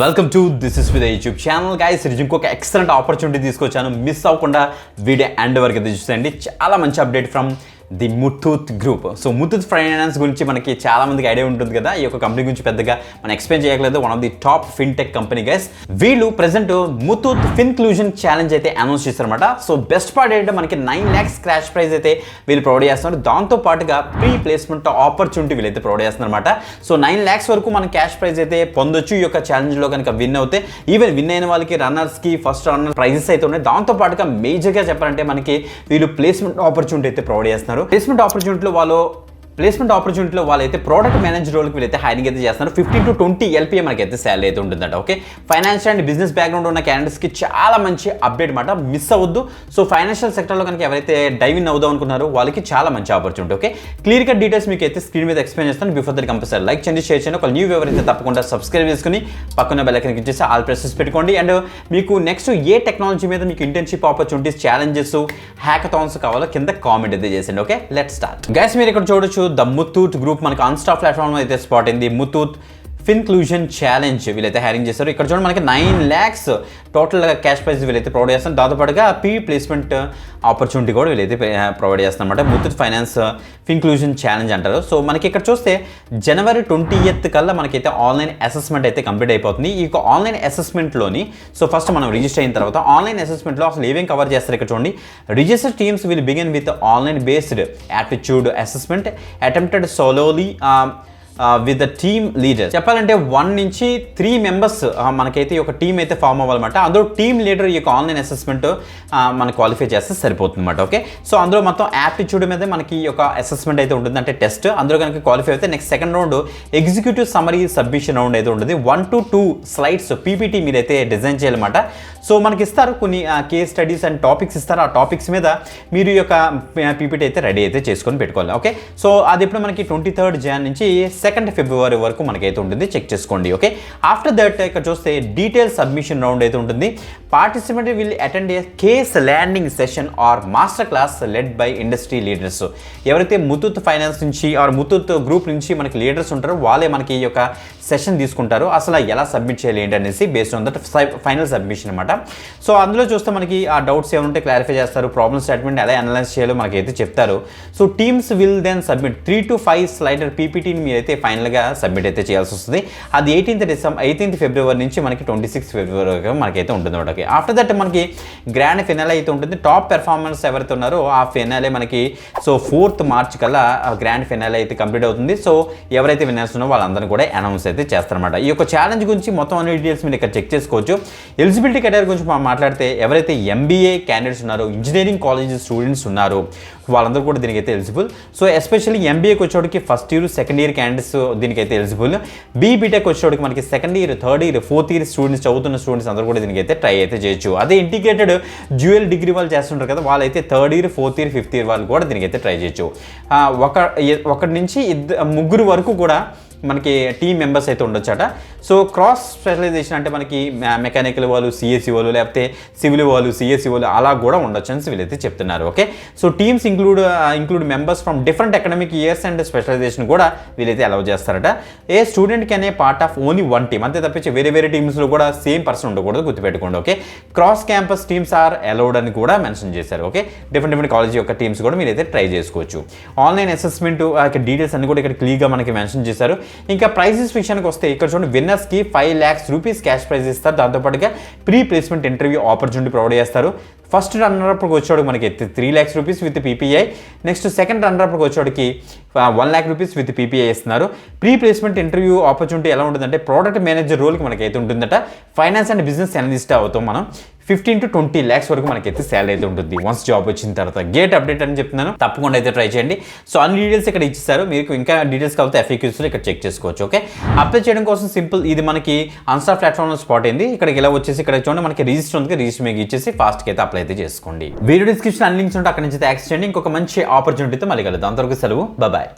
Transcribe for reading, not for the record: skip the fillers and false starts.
Welcome to this is with YouTube channel guys. ఇంకొక excellent opportunity తీసుకొచ్చాను. Miss అవ్వకుండా video end వరకు అయితే చూసేయండి. చాలా మంచి update from the Muthoot group. So Muthoot finance గురించి మనకి చాలా మందికి ఐడియా ఉంటుంది కదా. ఈ యొక్క కంపెనీ గురించి పెద్దగా మనం ఎక్స్ప్లెయిన్ చేయట్లేదు. One of the top fintech company guys. వీళ్ళు ప్రెసెంట్ ముత్తూట్ ఫిన్క్లూజన్ ఛాలెంజ్ అయితే అనౌన్స్ చేశారన్నమాట. సో బెస్ట్ పార్ట్ ఏంటంటే మనకి 9 lakhs క్రాష్ ప్రైజ్ అయితే వీళ్ళు ప్రొవైడ్ చేస్తున్నారు. దాంతో పాటుగా ప్రీ ప్లేస్మెంట్ ఆపర్చునిటీ వీళ్ళైతే ప్రొవైడ్ చేస్తున్నారు అనమాట. సో 9 lakhs వరకు మనం క్యాష్ ప్రైజ్ అయితే పొందొచ్చు ఈ యొక్క ఛాలెంజ్లో కనుక విన్ అవుతే. ఈవెన్ విన్ అయిన వాళ్ళకి రన్నర్స్కి ఫస్ట్ రన్నర్ ప్రైజెస్ అయితే ఉన్నాయి. దాంతో పాటుగా మేజర్గా చెప్పాలంటే మనకి వీళ్ళు ప్లేస్మెంట్ ఆపర్చునిటీ అయితే ప్రొవైడ్ చేస్తున్నారు. ప్లేస్మెంట్ ఆపర్చునిటీలో వాళ్ళైతే ప్రోడక్ట్ మేనేజర్ రోల్కి వీళ్ళైతే హైరింగ్ అయితే చేస్తున్నారు. 15 to 20 LPA మనకైతే శాలరీ అయితే ఉంటుందట. Okay, financial and business background ఉన్న క్యాండిడేట్స్కి చాలా మంచి అప్డేట్ మాట, మిస్ అవ్వద్దు. సో ఫైనాన్షియల్ సెక్టర్లో కనుక ఎవరైతే డైవ్ ఇన్ అవుదాం అనుకున్నారో వాళ్ళకి చాలా మంచి opportunity. Okay, clear cut details మీకు అయితే స్క్రీన్ మీద ఎక్స్ప్లెయిన్ చేస్తాను. బిఫోర్ దట్ కంపల్సరీ లైక్ చేయండి, షేర్ చేయండి. ఒక న్యూ ఎవరైతే తప్పకుండా సబ్స్క్రైబ్ చేసుకుని పక్కన బెల్ ఐకాన్ ఇచ్చేసి ఆల్ ప్రెసెస్ పెట్టుకోండి. అండ్ మీకు నెక్స్ట్ ఏ టెక్నాలజీ మీద మీకు ఇంటర్న్షిప్ ఆపర్చునిటీస్, ఛాలెంజెస్, హ్యాకథాన్స్ కావాలో కింద కామెంట్ అయితే చేయండి. Okay, let's start. గైస్, మీరు ఇక్కడ చూడొచ్చు ద ముత్తూట్ గ్రూప్ మనకి అన్స్టాక్ ప్లాట్ఫామ్ అయితే స్పాట్ అయింది. ముత్తూట్ ఫిన్క్లూజన్ ఛాలెంజ్ వీళ్ళైతే హైరింగ్ చేస్తారు. ఇక్కడ చూడండి మనకి 9 lakhs టోటల్గా క్యాష్ ప్రైజ్ వీళ్ళైతే ప్రొవైడ్ చేస్తారు. దాంతోపాటుగా ప్రీ ప్లేస్మెంట్ ఆపర్చునిటీ కూడా వీళ్ళైతే ప్రొవైడ్ చేస్తారు అనమాట. ముత్తూట్ ఫైనాన్స్ ఫిన్క్లూజన్ ఛాలెంజ్ అంటారు. సో మనకి ఇక్కడ చూస్తే January 20th కల్లా మనకైతే ఆన్లైన్ అసెస్మెంట్ అయితే కంప్లీట్ అయిపోతుంది. ఈ ఆన్లైన్ అసెస్మెంట్లోని సో ఫస్ట్ మనం రిజిస్టర్ అయిన తర్వాత ఆన్లైన్ అసెస్మెంట్లో అసలు ఏమేమి కవర్ చేస్తారు ఇక్కడ చూడండి. Register teams will begin with online based aptitude assessment attempted solely with the team leader. చెప్పాలంటే 1 నుంచి 3 members మనకైతే ఒక టీం అయితే ఫామ్ అవ్వాలన్నమాట. అందులో టీమ్ లీడర్ ఈ యొక్క ఆన్లైన్ అసెస్మెంట్ మనం క్వాలిఫై చేస్తే సరిపోతుంది అనమాట. ఓకే, సో అందులో మొత్తం యాప్టిట్యూడ్ మీద మనకి ఈ యొక్క అసెస్మెంట్ అయితే ఉంటుంది, అంటే టెస్ట్. అందులో కనుక క్వాలిఫై అయితే next second round executive summary submission round అయితే ఉంటుంది. 1 to 2 slides పీపీటీ మీరైతే డిజైన్ చేయాలన్నమాట. సో మనకి ఇస్తారు కొన్ని కేస్ స్టడీస్ అండ్ టాపిక్స్ ఇస్తారు. ఆ టాపిక్స్ మీద మీరు ఈ యొక్క పీపీటీ అయితే రెడీ అయితే చేసుకొని పెట్టుకోవాలి. ఓకే, సో అది ఇప్పుడు మనకి 23rd Jan నుంచి 2nd February వరకు మనకైతే ఉంటుంది, చెక్ చేసుకోండి. ఓకే, ఆఫ్టర్ దట్ ఇక్కడ చూస్తే డీటెయిల్ సబ్మిషన్ రౌండ్ అయితే ఉంటుంది. Participant will attend A case landing session are master class led by industry leaders. ఎవరైతే ముత్తూట్ ఫైనాన్స్ నుంచి ఆర్ ముత్తూట్ గ్రూప్ నుంచి మనకి లీడర్స్ ఉంటారో వాళ్ళే మనకి ఈ యొక్క సెషన్ తీసుకుంటారు. అసలు ఎలా సబ్మిట్ చేయాలి ఏంటి అనేసి based on that final submission అనమాట. సో అందులో చూస్తే మనకి ఆ డౌట్స్ ఏమంటే క్లారిఫై చేస్తారు. ప్రాబ్లమ్ స్టేట్మెంట్ ఎలా అనలైజ్ చేయాలో మనకైతే చెప్తారు. So teams will then submit 3 to 5 slides or పీపీటీని మీరైతే ఫైనల్గా సబ్మిట్ అయితే చేయాల్సి వస్తుంది. అది 18th February నుంచి మనకి 26th February వరకు మనకైతే ఉంటుంది. ఓకే, ఆఫ్టర్ దట్ మనకి గ్రాండ్ ఫినాలే అయితే ఉంటుంది. టాప్ పెర్ఫార్మెన్స్ ఎవరైతే ఉన్నారో ఆ ఫినాలే మనకి సో 4th March కల్లా గ్రాండ్ ఫినాలే అయితే కంప్లీట్ అవుతుంది. సో ఎవరైతే విన్నర్స్ ఉన్నారో వాళ్ళందరూ కూడా అనౌన్స్ అయితే చేస్తారన్నమాట. ఈ యొక్క ఛాలెంజ్ గురించి మొత్తం అన్ని డీటెయిల్స్ మీరు ఇక్కడ చెక్ చేసుకోవచ్చు. ఎలిజిబిలిటీ కేటగిరీ గురించి మనం మాట్లాడితే ఎవరైతే MBA క్యాండిడేట్స్ ఉన్నారో, ఇంజనీరింగ్ కాలేజ్ స్టూడెంట్స్ ఉన్నారో వాళ్ళందరూ కూడా దీనికైతే ఎలిజిబుల్. సో ఎస్పెషల్లీ MBAకి వచ్చేటికి first year, second year candidates దీనికైతే ఎలిజిబుల్. బీటెక్ వచ్చేటికి మనకి second year, third year, fourth year students చదువుతున్న స్టూడెంట్స్ అందరూ కూడా దీనికైతే ట్రై అయితే చేయొచ్చు. అదే ఇంటిగ్రేటెడ్ డ్యూయల్ డిగ్రీ వాళ్ళు చేస్తుంటారు కదా, వాళ్ళైతే third year, fourth year, fifth year వాళ్ళు కూడా దీనికైతే ట్రై చేయొచ్చు. ఒకటి నుంచి ముగ్గురు వరకు కూడా మనకి టీమ్ మెంబర్స్ అయితే ఉండొచ్చట. సో క్రాస్ స్పెషలైజేషన్ అంటే మనకి మెకానికల్ వాళ్ళు CSE వాళ్ళు, లేకపోతే సివిల్ వాళ్ళు CSE వాళ్ళు అలా కూడా ఉండొచ్చు అని వీళ్ళైతే చెప్తున్నారు. Okay, so teams include members from different academic years and specialization కూడా వీళ్ళైతే అలౌ చేస్తారట. A student can a part of only 1 team, అంతే తప్పించి వేరే టీమ్స్లో కూడా సేమ్ పర్సన్ ఉండకూడదు, గుర్తుపెట్టుకోండి. Okay, cross campus teams are allowed అని కూడా మెన్షన్ చేశారు. ఓకే, డిఫరెంట్ కాలేజ్ యొక్క టీమ్స్ కూడా మీరైతే ట్రై చేసుకోవచ్చు. ఆన్లైన్ అసెస్మెంట్ డీటెయిల్స్ అన్ని కూడా ఇక్కడ క్లియర్గా మనకి మెన్షన్ చేశారు. ఇంకా ప్రైజెస్ విషయానికి వస్తే ఇక్కడ చూడండి, విన్నర్స్కి 5 lakhs rupees క్యాష్ ప్రైజ్ ఇస్తారు. దాంతోపాటుగా pre placement interview opportunity provide చేస్తారు. ఫస్ట్ రన్నర్ అప్కి వచ్చేవాడికి మనకి 3 lakhs rupees with PPI. Next second runner అప్కి వచ్చేవాడికి 1 lakh rupees విత్ PPI ఇస్తున్నారు. ప్రీ ప్లేస్మెంట్ ఇంటర్వ్యూ ఆపర్చునిటీ ఎలా ఉంటుందంటే ప్రోడక్ట్ మేనేజర్ రోల్కి మనకైతే ఉంటుందట. ఫైనాన్స్ అండ్ బిజినెస్ అనలిస్ట్ అవుతాం మనం. 15 to 20 lakhs వరకు మనకైతే శాలరీ అయితే ఉంటుంది వన్స్ జాబ్ వచ్చిన తర్వాత. గేట్ అప్డేట్ అని చెప్తున్నాను, తప్పకుండా అయితే ట్రై చేయండి. సో అన్ని డీటెయిల్స్ ఇక్కడ ఇచ్చేస్తారు. మీకు ఇంకా డీటెయిల్స్ కావాలంటే FAQs ఇక్కడ చెక్ చేసుకోవచ్చు. ఓకే, అప్లై చేయడం కోసం సింపుల్, ఇది మనకి అన్స్టాక్ ప్లాట్ఫామ్లో స్పాట్ అయింది. ఇక్కడికి ఇలా వచ్చేసి ఇక్కడ చూడండి మనకి రిజిస్టర్ ఉంది, రిజిస్టర్ మీకు ఇచ్చేసి ఫాస్ట్గా అయితే అప్లై అయితే చేసుకోండి. వీడియో డిస్క్రిప్షన్ అన్ని లింక్స్ ఉంటే అక్కడ నుంచి యాక్సెస్ చేయండి. ఇంకొక మంచి ఆపర్చునిటీతో మళ్ళీ కలుద్దాం. అంతవరకు సెలవు, బాయ్.